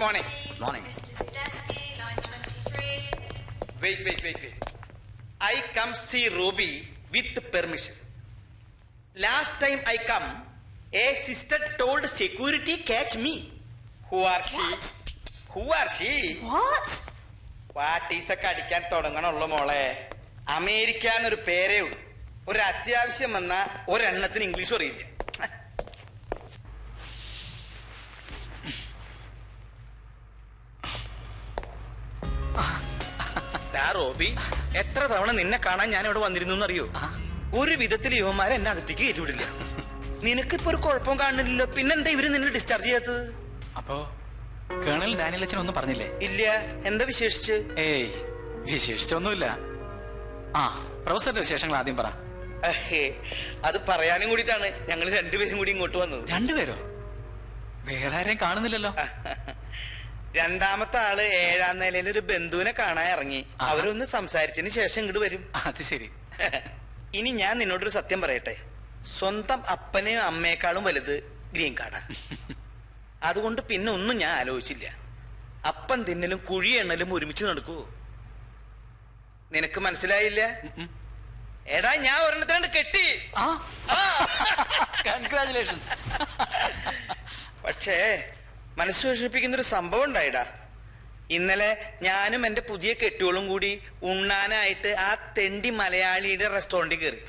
Morning. Morning. Mr. Zdarsky, line 23. Wait. I come see Robi with permission. Last time I come, a sister told security catch me. Who are she? What? പാട്ടീസൊക്കെ അടിക്കാൻ തുടങ്ങണുള്ളൂ മോളെ. അമേരിക്കാന്നൊരു പേരേ ഉള്ളൂ. ഒരു അത്യാവശ്യം വന്ന ഒരെണ്ണത്തിന് English അറിയില്ല. റോബി, എത്ര തവണ നിന്നെ കാണാൻ ഞാൻ ഇവിടെ വന്നിരുന്നു അറിയോ? ഒരു വിധത്തിൽ യുവമാരെ എന്നെ അകത്തേക്ക് കയറ്റിവിടില്ല. നിനക്കിപ്പോ ഒരു കുഴപ്പം കാണുന്നില്ലല്ലോ, പിന്നെന്താ ഇവര് നിന്നെ ഡിസ്ചാർജ് ചെയ്യാത്തത്? അപ്പോ കേണൽ ഡാനിയൽ അച്ഛൻ ഒന്നും പറഞ്ഞില്ലേ? ഇല്ല. എന്താ വിശേഷിച്ച്? ഏയ്, വിശേഷിച്ചൊന്നുമില്ല. ആ, പ്രൊഫസറുടെ വിശേഷങ്ങൾ ആദ്യം പറ. അത് പറയാനും കൂടിയിട്ടാണ് ഞങ്ങൾ രണ്ടുപേരും കൂടി ഇങ്ങോട്ട് വന്നത്. രണ്ടുപേരോ? വേറെ ആരെയും കാണുന്നില്ലല്ലോ. രണ്ടാമത്തെ ആള് 7ാം നിലയിൽ ഒരു ബന്ധുവിനെ കാണാൻ ഇറങ്ങി. അവരൊന്ന് സംസാരിച്ചതിന് ശേഷം ഇങ്ങോട്ട് വരും. അത് ശരി. ഇനി ഞാൻ നിന്നോടൊരു സത്യം പറയട്ടെ. സ്വന്തം അപ്പനെയും അമ്മയെക്കാളും വലുത് ഗ്രീൻ കാർഡാ. അതുകൊണ്ട് പിന്നെ ഒന്നും ഞാൻ ആലോചിച്ചില്ല. അപ്പൻ തിന്നലും കുഴി എണ്ണലും ഒരുമിച്ച് നടക്കുവോ? നിനക്ക് മനസ്സിലായില്ല? എടാ, ഞാൻ ഒരെണ്ണത്തിനാണ്ട് കെട്ടി. കൺഗ്രാജുലേഷൻസ്. പക്ഷേ മനസ്സ് വിഷമിപ്പിക്കുന്നൊരു സംഭവം ഉണ്ടായിടാ. ഇന്നലെ ഞാനും എന്റെ പുതിയ കെട്ടിയോളും കൂടി ഉണ്ണാനായിട്ട് ആ തെണ്ടി മലയാളിയുടെ റെസ്റ്റോറന്റിൽ കയറി.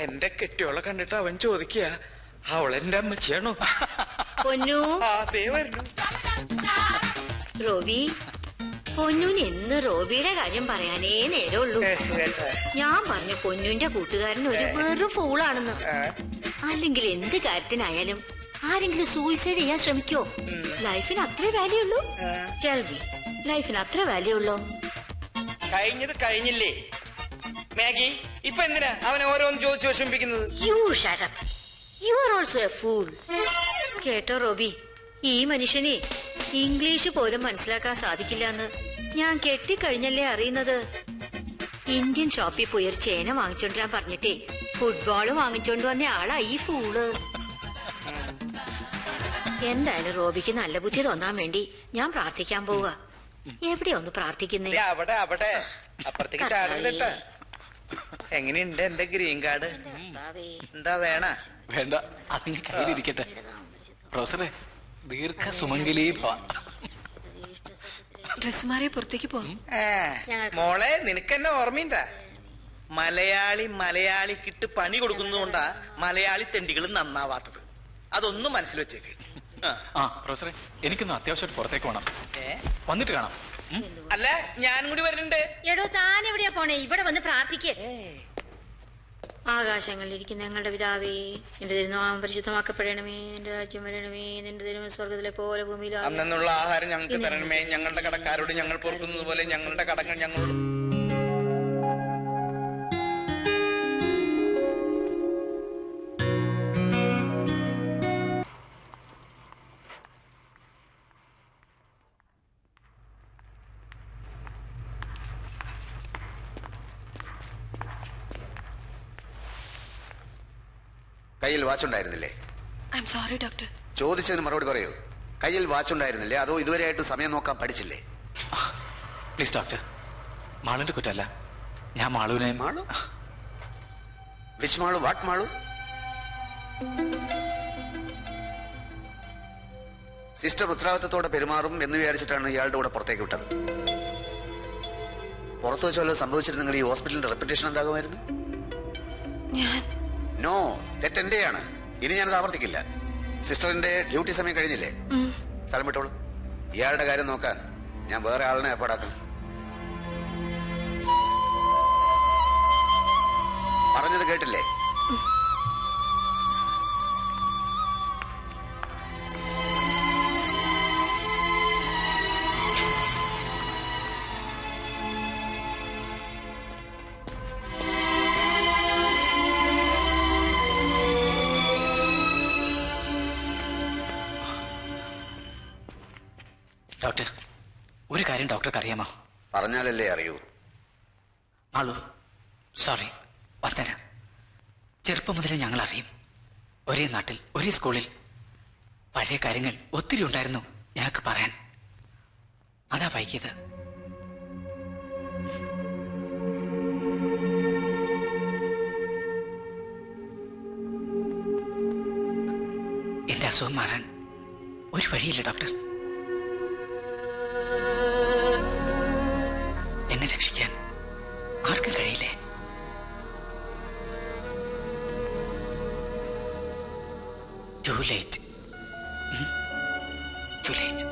എന്റെ കെട്ടിയോളെ കണ്ടിട്ട് അവൻ ചോദിക്കുക, അവളെന്റെ അമ്മച്ചിയാണോ? പൊന്നു, അതേ വരുന്നു. റോബി, പൊന്നുന് എന്ന് റോബിയുടെ കാര്യം പറയാനേ നേരമുള്ളൂ. ഞാൻ പറഞ്ഞ പൊന്നുന്റെ കൂട്ടുകാരൻ ഒരു വെറും ഫൂളാണെന്ന്. അല്ലെങ്കിൽ എന്ത് കാര്യത്തിനായാലും ആരെങ്കിലും സൂയിസൈഡ് ചെയ്യാൻ ശ്രമിക്കോ? ലൈഫിന് അത്രേ വാല്യൂ ഉള്ളൂ. ചെൽവി, ലൈഫിന് അത്ര വാല്യൂ ഉള്ളൂ. കഴിഞ്ഞത് കഴിഞ്ഞില്ലേ മാഗി? ഇപ്പൊ എന്തിനാ അവനെ ഓരോന്ന് ചോദിച്ചു വിഷമിപ്പിക്കുന്നത്? You shut up. You are also a fool. കേട്ടോ റോബി, ഈ മനുഷ്യനെ ഇംഗ്ലീഷ് പോലും മനസ്സിലാക്കാൻ സാധിക്കില്ല എന്ന് ഞാൻ കെട്ടിക്കഴിഞ്ഞല്ലേ അറിയുന്നത്. ഇന്ത്യൻ ഷോപ്പിൽ പോയി ഒരു ചേന വാങ്ങിച്ചോണ്ടിരാൻ പറഞ്ഞിട്ടേ ഫുട്ബോള് വാങ്ങിച്ചോണ്ട് വന്ന ആളാ ഈ ഫൂള്. എന്തായാലും റോബിക്ക് നല്ല ബുദ്ധി തോന്നാൻ വേണ്ടി ഞാൻ പ്രാർത്ഥിക്കാൻ പോവുക. എവിടെയാ ഒന്ന് പ്രാർത്ഥിക്കുന്നേ? അവിടെ അപ്പുറത്തേക്ക് ചാടല്ലേട്ടാ. എങ്ങനെയുണ്ട് എന്റെ ഗ്രീൻ കാർഡ്? എന്താ വേണ്ട, അതിന് കയ്യിലിരിക്കട്ടെ. പ്രൊഫസറെ, ദീർഘ സുമംഗലീ ഭവ. ഡ്രസ് മാറി പുറത്തേക്ക് പോവാം. മോളെ, നിനക്കെന്നെ ഓർമ്മയുണ്ടാ? മലയാളിക്കിട്ട് പണി കൊടുക്കുന്നതുകൊണ്ടാ മലയാളി തെണ്ടികൾ നന്നാവാത്തത്. അതൊന്നും മനസ്സിൽ വെച്ചേക്ക്. പ്രൊഫസറെ, എനിക്കൊന്ന് അത്യാവശ്യമായിട്ട് പുറത്തേക്ക് വേണം. വന്നിട്ട് കാണാം. അല്ല, ഞാനും കൂടി വരുന്നുണ്ട്. എടോ, താൻ എവിടെയാ പോണേ? ഇവിടെ വന്ന് പ്രാർത്ഥിക്കേ. ആകാശങ്ങളിലിരിക്കുന്ന ഞങ്ങളുടെ പിതാവേ, നിന്റെ തിരുനാമം പരിശുദ്ധമാക്കപ്പെടണമേ, നിന്റെ രാജ്യം വരണമേ, നിന്റെ തിരുമ സ്വർഗ്ഗത്തിലെ പോലെ ഭൂമിയിലും. അന്നുള്ള ആഹാരം ഞങ്ങൾക്ക് തരണമേ, ഞങ്ങളുടെ കടക്കാരോട് ഞങ്ങൾ പൊറുക്കുന്നത് പോലെ ഞങ്ങളുടെ കടങ്ങൾ ഞങ്ങളോട്. കയ്യിൽ വാച്ച് ഉണ്ടായിരുന്നില്ലേ? I am sorry doctor. ചോദിച്ചതിന് മറുപടി പറയൂ. കയ്യിൽ വാച്ച് ഉണ്ടായിരുന്നില്ലേ, അതോ ഇതുവരെയായിട്ട് സമയം നോക്കാൻ പഠിച്ചില്ലേ? പ്ലീസ് ഡോക്ടർ, മാളുവിന്റെ കുറ്റമല്ല. ഞാൻ മാളുവിനെ. Malu? Which Malu? What Malu? Sister ഉത്തരവാദിത്തത്തോടെ പെരുമാറും എന്ന് വിചാരിച്ചിട്ടാണ് ഇയാളുടെ കൂടെ പുറത്തേക്ക് വിട്ടത്. പുറത്തു വെച്ച് വല്ലതും സംഭവിച്ചിരുന്നെങ്കിൽ ഈ ഹോസ്പിറ്റലിന്റെ റെപ്യൂട്ടേഷൻ എന്താകുമായിരുന്നു? നോ, തെറ്റെന്റെയാണ്. ഇനി ഞാനത് ആവർത്തിക്കില്ല. സിസ്റ്ററിന്റെ ഡ്യൂട്ടി സമയം കഴിഞ്ഞില്ലേ? സ്ഥലം വിട്ടോളൂ. ഇയാളുടെ കാര്യം നോക്കാൻ ഞാൻ വേറെ ആളിനെ ഏർപ്പാടാക്കാം. പറഞ്ഞത് കേട്ടില്ലേ? ഡോക്ടർ, ഒരു കാര്യം ഡോക്ടർക്ക് അറിയാമോ? പറഞ്ഞാലല്ലേ അറിയൂ. മാളു, സോറി, വന്ദന. ചെറുപ്പം മുതലേ ഞങ്ങൾ അറിയും. ഒരേ നാട്ടിൽ, ഒരേ സ്കൂളിൽ. പഴയ കാര്യങ്ങൾ ഒത്തിരി ഉണ്ടായിരുന്നു. ഞങ്ങൾക്ക് പറയാൻ. അതാ വൈകിയത്. എന്റെ അസുഖം മാറാൻ ഒരു വഴിയില്ല ഡോക്ടർ. എന്നെ രക്ഷിക്കാൻ ആർക്കും കഴിയില്ലേ? Too late. Too late.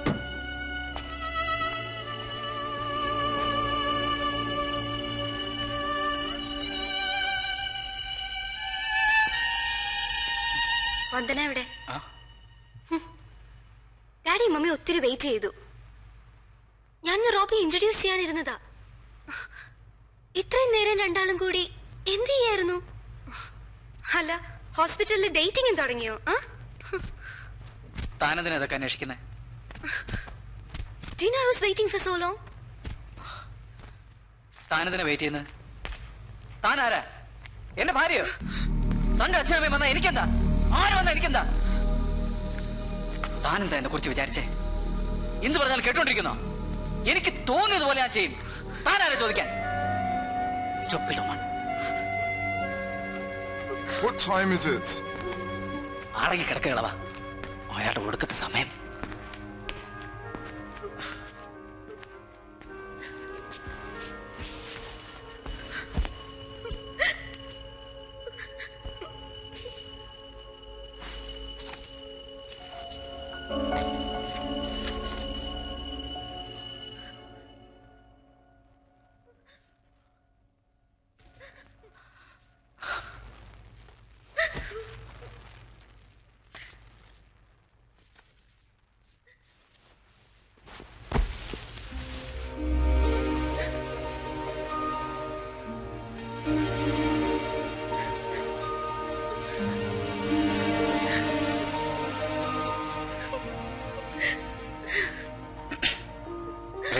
Vandana എവിടെ? ആ? ഡാഡി മമ്മി ഒത്തിരി വെയിറ്റ് ചെയ്തു. ഞാൻ റോബി ഇൻട്രൊഡ്യൂസ് ചെയ്യാനിരുന്നതാ. ഇത്രയും നേരം രണ്ടാളും കൂടി എന്ത് ചെയ്യായിരുന്നു? അല്ല, ഹോസ്പിറ്റലിൽ ഡേറ്റിംഗും തുടങ്ങിയോ? താനെന്തിനാ ഇതൊക്കെ അന്വേഷിക്കുന്നേ? Do you know I was waiting for so long? താനെന്തിനാ വെയിറ്റ് ചെയ്യുന്നത്? താൻ ആരാ? എന്റെ ഭാര്യയോ? തന്റെ അച്ഛനമ്മയും വന്നാ എനിക്കെന്താ? ആര് വന്നാ എനിക്കെന്താ? താനെന്താ എന്നെ കുറിച്ച് വിചാരിച്ചേ? എന്ത് പറഞ്ഞാലും കേട്ടോണ്ടിരിക്കുന്നോ? എനിക്ക് തോന്നിയതുപോലെ ഞാൻ ചെയ്യും. താനാരാ ചോദിക്കാൻ? Stop it, Oman. What time is it? അടങ്ങി കിടക്കുകകളവാ. അയാളുടെ ഒടുക്കത്തെ സമയം.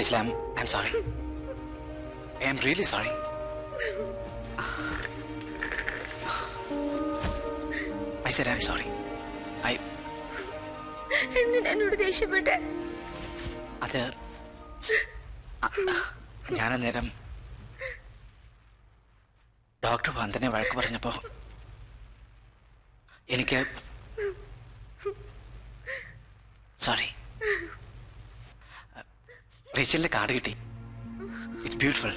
Islam, I'm sorry. I am really sorry. I said I'm sorry. എന്തിനാ എന്നോട് ദേഷ്യപ്പെട്ടെ? അത് ഞാനന്നേരം ഡോക്ടർ വന്ദനെ വഴക്ക് പറഞ്ഞപ്പോ എനിക്ക് സോറി. റേച്ചലിന്റെ കാർഡ് കിട്ടി. It's beautiful.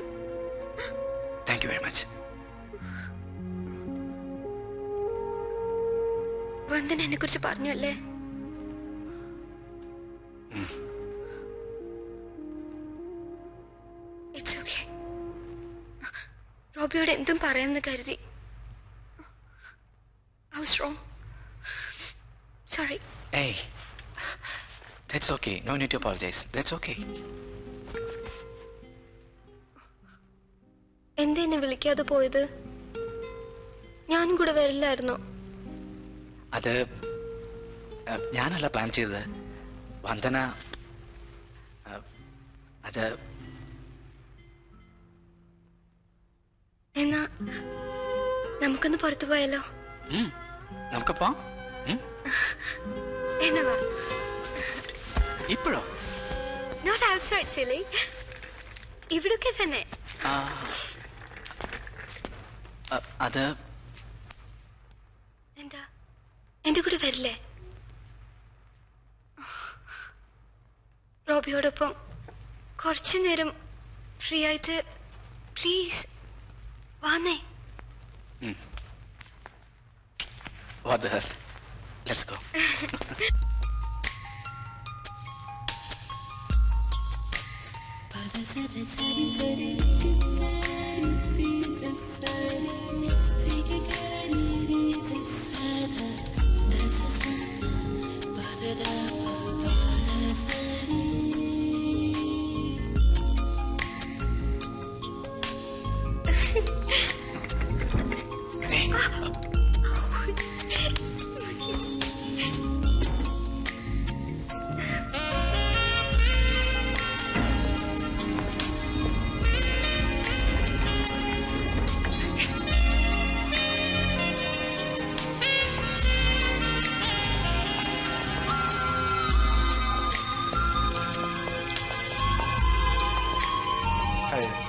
Thank you very much. Vandana എന്നെ കുറിച്ച് പറഞ്ഞു അല്ലേ? It's okay. റോബിയോട് എന്തും പറയാമെന്ന് കരുതി. I was wrong. Sorry. Hey, that's okay. No need to apologize. That's okay. എന്താ എന്നെ വിളിക്കാതെ പോയത്? ഞാനും കൂടെ വരില്ലായിരുന്നോ? അത് ഞാനല്ല പ്ലാൻ ചെയ്തത്. വന്ദന അത് എന്നാ നമുക്കൊന്ന് പുറത്തു പോയാലോ? നമുക്കപ്പോ എന്നാ വാ. ഇപ്പോഴോ? നോട്ട് ഔട്ട്സൈഡ് സിലി, ഇവിടൊക്കെ തന്നെ. അത് എന്താ എന്റെ കൂടെ വരില്ലേ? റോബിയോടൊപ്പം കുറച്ചു നേരം ഫ്രീ ആയിട്ട് please വാന്നേ. What the hell? Let's go.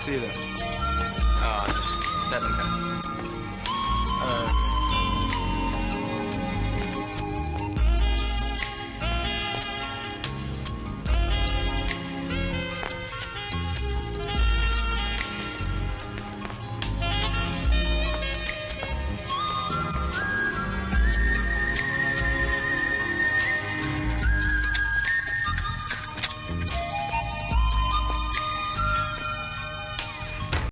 See you then. Oh, that doesn't count.